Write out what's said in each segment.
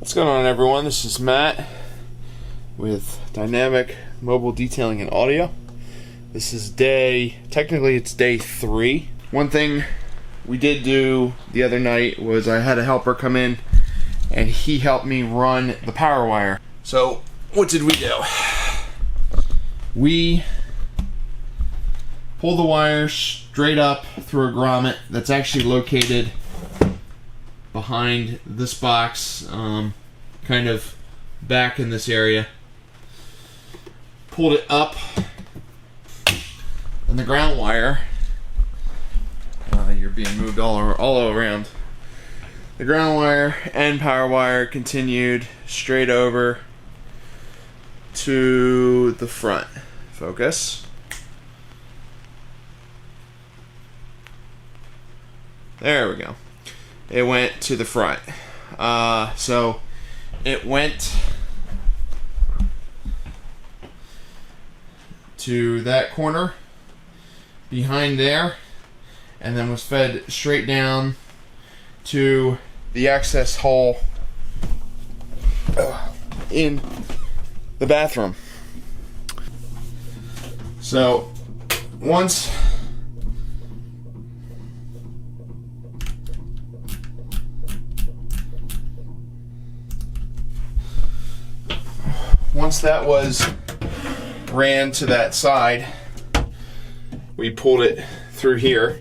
What's going on, everyone? This is Matt with Dynamic Mobile Detailing and Audio. This is technically it's day 3. One thing we did do the other night was I had a helper come in and he helped me run the power wire. So what did we do? We pulled the wire straight up through a grommet that's actually located behind this box, kind of back in this area. Pulled it up, and the ground wire, you're being moved all around. The ground wire and power wire continued straight over to the front. Focus. There we go. It went to the front. So it went to that corner behind there and then was fed straight down to the access hole in the bathroom. So once that was ran to that side, we pulled it through here.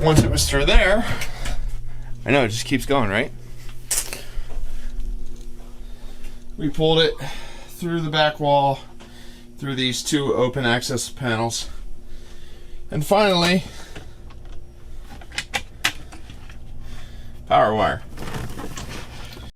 Once it was through there, I know it just keeps going, right? We pulled it through the back wall, through these 2 open access panels, and finally, power wire.